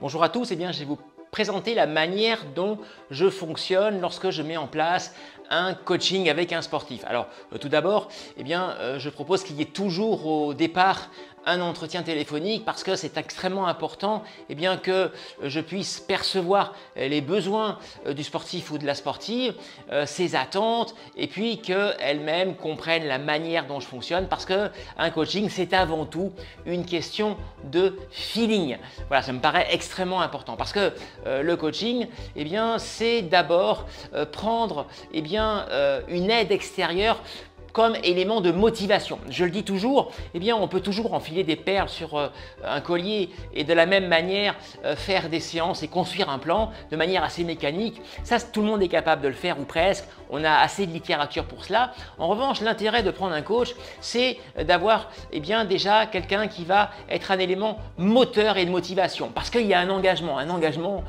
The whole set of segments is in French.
Bonjour à tous, je vais vous présenter la manière dont je fonctionne lorsque je mets en place un coaching avec un sportif. Alors tout d'abord, je propose qu'il y ait toujours au départ un entretien téléphonique parce que c'est extrêmement important que je puisse percevoir les besoins du sportif ou de la sportive, ses attentes et puis qu'elle-même comprenne la manière dont je fonctionne parce qu'un coaching c'est avant tout une question de feeling. Voilà, ça me paraît extrêmement important parce que le coaching c'est d'abord prendre une aide extérieure comme élément de motivation. Je le dis toujours, on peut toujours enfiler des perles sur un collier et de la même manière faire des séances et construire un plan de manière assez mécanique. Ça, tout le monde est capable de le faire ou presque. On a assez de littérature pour cela. En revanche, l'intérêt de prendre un coach, c'est d'avoir déjà quelqu'un qui va être un élément moteur et de motivation parce qu'il y a un engagement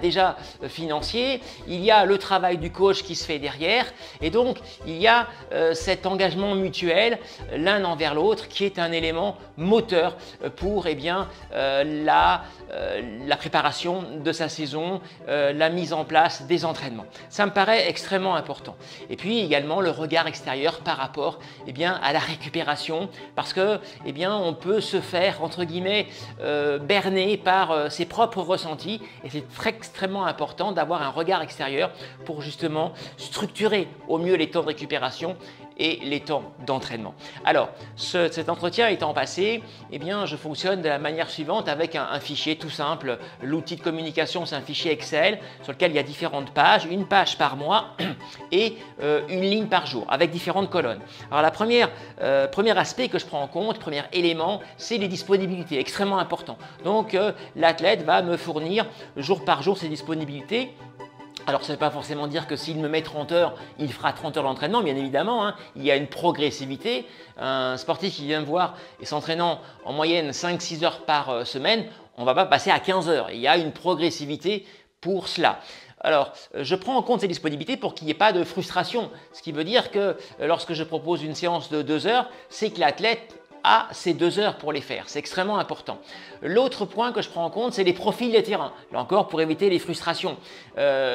déjà financier, il y a le travail du coach qui se fait derrière et donc il y a cet engagement mutuel l'un envers l'autre qui est un élément moteur pour la préparation de sa saison, la mise en place des entraînements. Ça me paraît extrêmement important. Et puis également le regard extérieur par rapport à la récupération parce que on peut se faire entre guillemets berner par ses propres ressentis et c'est extrêmement important d'avoir un regard extérieur pour justement structurer au mieux les temps de récupération et les temps d'entraînement. Alors, cet entretien étant passé, je fonctionne de la manière suivante avec un fichier tout simple. L'outil de communication, c'est un fichier Excel sur lequel il y a différentes pages, une page par mois et une ligne par jour avec différentes colonnes. Alors, premier aspect que je prends en compte, premier élément, c'est les disponibilités, extrêmement important. Donc, l'athlète va me fournir jour par jour ses disponibilités. Alors, ça ne veut pas forcément dire que s'il me met 30 heures, il fera 30 heures d'entraînement, bien évidemment. Il y a une progressivité. Un sportif qui vient me voir et s'entraînant en moyenne 5-6 heures par semaine, on ne va pas passer à 15 heures. Il y a une progressivité pour cela. Alors, je prends en compte ces disponibilités pour qu'il n'y ait pas de frustration. Ce qui veut dire que lorsque je propose une séance de 2 heures, c'est que l'athlète a ces 2 heures pour les faire. C'est extrêmement important. L'autre point que je prends en compte, c'est les profils des terrains. Là encore, pour éviter les frustrations.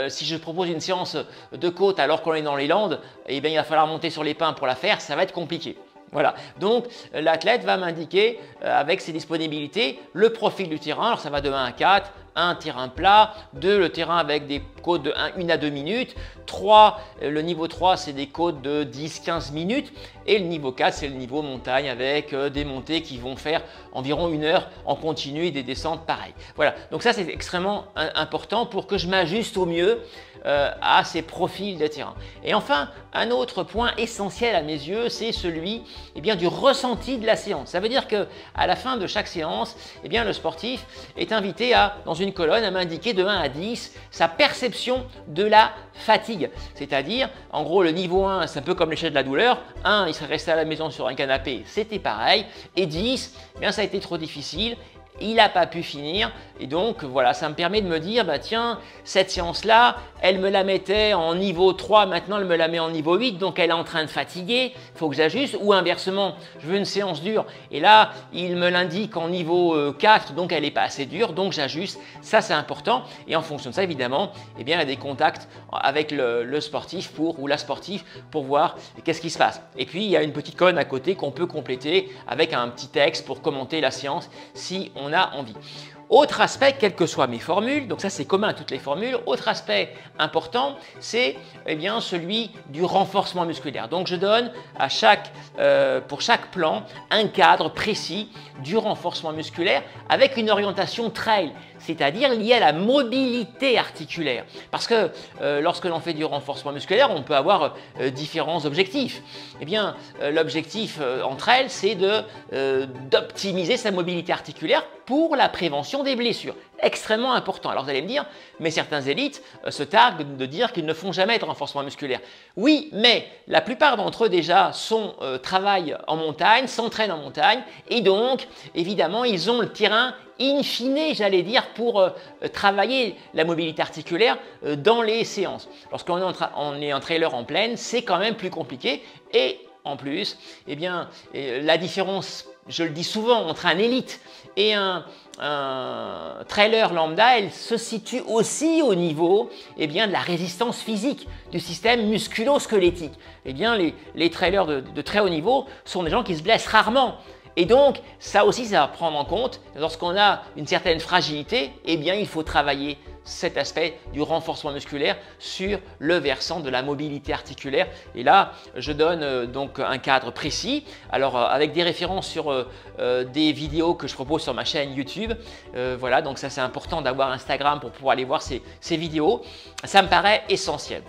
Si je propose une séance de côte alors qu'on est dans les Landes, il va falloir monter sur les pins pour la faire, ça va être compliqué. Voilà, donc l'athlète va m'indiquer avec ses disponibilités le profil du terrain. Alors ça va de 1 à 4, 1 terrain plat, 2 le terrain avec des côtes de 1 à 2 minutes, 3 le niveau 3 c'est des côtes de 10-15 minutes et le niveau 4 c'est le niveau montagne avec des montées qui vont faire environ 1 heure en continu et des descentes pareilles. Voilà, donc ça c'est extrêmement important pour que je m'ajuste au mieux à ces profils de terrain. Et enfin, un autre point essentiel à mes yeux, c'est celui du ressenti de la séance. Ça veut dire qu'à la fin de chaque séance, le sportif est invité dans une colonne à m'indiquer de 1 à 10 sa perception de la fatigue. C'est-à-dire, en gros, le niveau 1, c'est un peu comme l'échelle de la douleur. 1, il serait resté à la maison sur un canapé, c'était pareil. Et 10, ça a été trop difficile. Il n'a pas pu finir et donc voilà, ça me permet de me dire tiens, cette séance-là, elle me la mettait en niveau 3, maintenant elle me la met en niveau 8, donc elle est en train de fatiguer, il faut que j'ajuste ou inversement, je veux une séance dure et là, il me l'indique en niveau 4, donc elle n'est pas assez dure, donc j'ajuste, ça c'est important et en fonction de ça évidemment, il y a des contacts avec le sportif ou la sportive pour voir qu'est-ce qui se passe. Et puis il y a une petite colonne à côté qu'on peut compléter avec un petit texte pour commenter la séance si on a envie. Autre aspect, quelles que soient mes formules, donc ça c'est commun à toutes les formules, autre aspect important, c'est celui du renforcement musculaire. Donc je donne pour chaque plan un cadre précis du renforcement musculaire avec une orientation trail, c'est-à-dire liée à la mobilité articulaire. Parce que lorsque l'on fait du renforcement musculaire, on peut avoir différents objectifs. L'objectif entre elles, c'est d'optimiser sa mobilité articulaire pour la prévention des blessures. Extrêmement important. Alors vous allez me dire, mais certains élites se targuent de dire qu'ils ne font jamais de renforcement musculaire. Oui, mais la plupart d'entre eux déjà travaillent en montagne, s'entraînent en montagne et donc évidemment ils ont le terrain in fine, j'allais dire, pour travailler la mobilité articulaire dans les séances. Lorsqu'on est en trailer en plaine, c'est quand même plus compliqué et en plus, la différence je le dis souvent, entre un élite et un trailer lambda, elle se situe aussi au niveau de la résistance physique, du système musculo-squelettique. Les trailers de très haut niveau sont des gens qui se blessent rarement. Et donc, ça aussi, ça va prendre en compte. Lorsqu'on a une certaine fragilité, il faut travailler cet aspect du renforcement musculaire sur le versant de la mobilité articulaire. Et là, je donne donc un cadre précis. Alors, avec des références sur des vidéos que je propose sur ma chaîne YouTube. Voilà, donc ça, c'est important d'avoir Instagram pour pouvoir aller voir ces vidéos. Ça me paraît essentiel.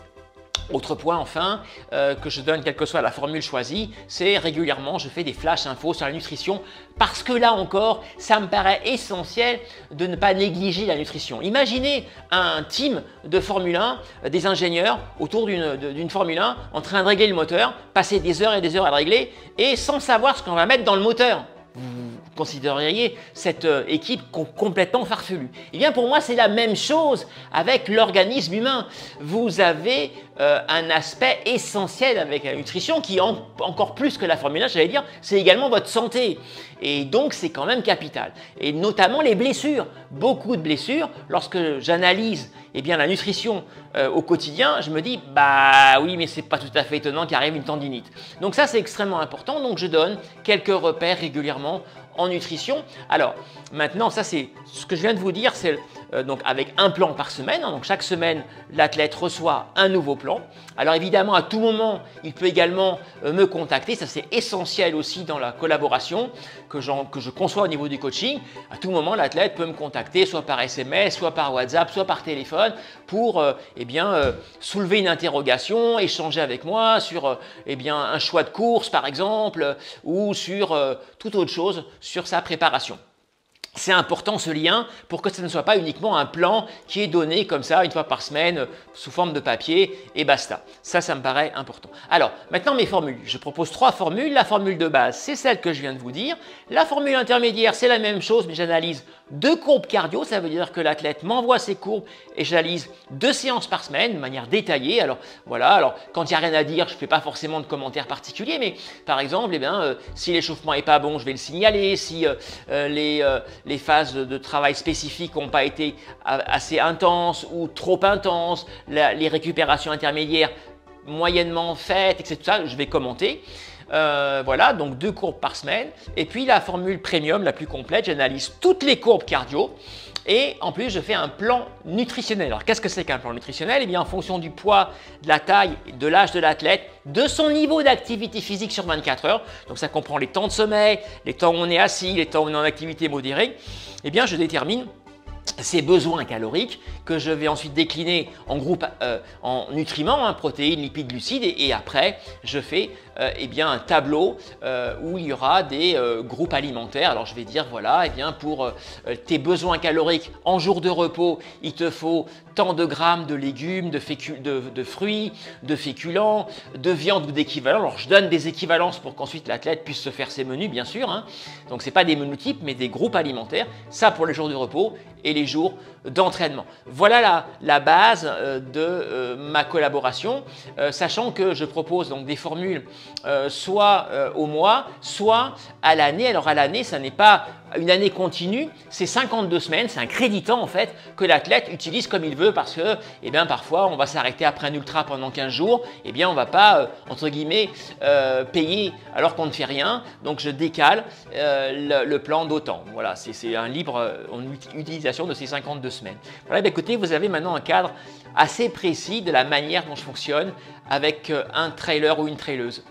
Autre point enfin que je donne quelle que soit la formule choisie, c'est régulièrement je fais des flash infos sur la nutrition parce que là encore ça me paraît essentiel de ne pas négliger la nutrition. Imaginez un team de Formule 1, des ingénieurs autour d'une Formule 1 en train de régler le moteur, passer des heures et des heures à le régler et sans savoir ce qu'on va mettre dans le moteur. Vous considéreriez cette équipe complètement farfelue. Eh bien pour moi c'est la même chose avec l'organisme humain. Vous avez un aspect essentiel avec la nutrition qui encore plus que la Formule 1, j'allais dire, c'est également votre santé. Et donc c'est quand même capital. Et notamment les blessures. Beaucoup de blessures, lorsque j'analyse la nutrition au quotidien, je me dis bah oui mais c'est pas tout à fait étonnant qu'il arrive une tendinite. Donc ça c'est extrêmement important, donc je donne quelques repères régulièrement en nutrition. Alors maintenant ça c'est ce que je viens de vous dire, c'est donc avec un plan par semaine, donc chaque semaine l'athlète reçoit un nouveau plan. Alors évidemment à tout moment il peut également me contacter, ça c'est essentiel aussi dans la collaboration que je conçois au niveau du coaching. À tout moment l'athlète peut me contacter soit par SMS, soit par WhatsApp, soit par téléphone pour soulever une interrogation, échanger avec moi sur un choix de course par exemple ou sur toute autre chose sur sa préparation. C'est important ce lien pour que ce ne soit pas uniquement un plan qui est donné comme ça une fois par semaine sous forme de papier et basta. Ça me paraît important. Alors maintenant mes formules. Je propose 3 formules. La formule de base, c'est celle que je viens de vous dire. La formule intermédiaire, c'est la même chose mais j'analyse 2 courbes cardio. Ça veut dire que l'athlète m'envoie ses courbes et j'analyse 2 séances par semaine de manière détaillée. Alors voilà, alors quand il n'y a rien à dire, je ne fais pas forcément de commentaires particuliers mais par exemple, si l'échauffement n'est pas bon, je vais le signaler. Si les phases de travail spécifiques n'ont pas été assez intenses ou trop intenses, les récupérations intermédiaires moyennement faites, etc. Je vais commenter. Voilà, donc 2 courbes par semaine. Et puis la formule premium, la plus complète, j'analyse toutes les courbes cardio. Et en plus, je fais un plan nutritionnel. Alors, qu'est-ce que c'est qu'un plan nutritionnel? Eh bien, en fonction du poids, de la taille, de l'âge de l'athlète, de son niveau d'activité physique sur 24 heures, donc ça comprend les temps de sommeil, les temps où on est assis, les temps où on est en activité modérée, eh bien, je détermine ces besoins caloriques que je vais ensuite décliner en groupe en nutriments, protéines, lipides, glucides et après je fais un tableau où il y aura des groupes alimentaires. Alors je vais dire voilà, pour tes besoins caloriques en jour de repos, il te faut tant de grammes de légumes, de fruits, de féculents, de viande ou d'équivalents. Alors je donne des équivalences pour qu'ensuite l'athlète puisse se faire ses menus bien sûr. Donc ce n'est pas des menus types mais des groupes alimentaires. Ça pour les jours de repos et les jours d'entraînement. Voilà la base de ma collaboration, sachant que je propose donc des formules soit au mois, soit à l'année. Alors à l'année, ça n'est pas une année continue, c'est 52 semaines, c'est un créditant en fait que l'athlète utilise comme il veut parce que parfois on va s'arrêter après un ultra pendant 15 jours, on ne va pas entre guillemets payer alors qu'on ne fait rien, donc je décale le plan d'autant. Voilà, c'est un libre utilisation de ces 52 semaines. Voilà, écoutez, vous avez maintenant un cadre assez précis de la manière dont je fonctionne avec un trailer ou une traileuse.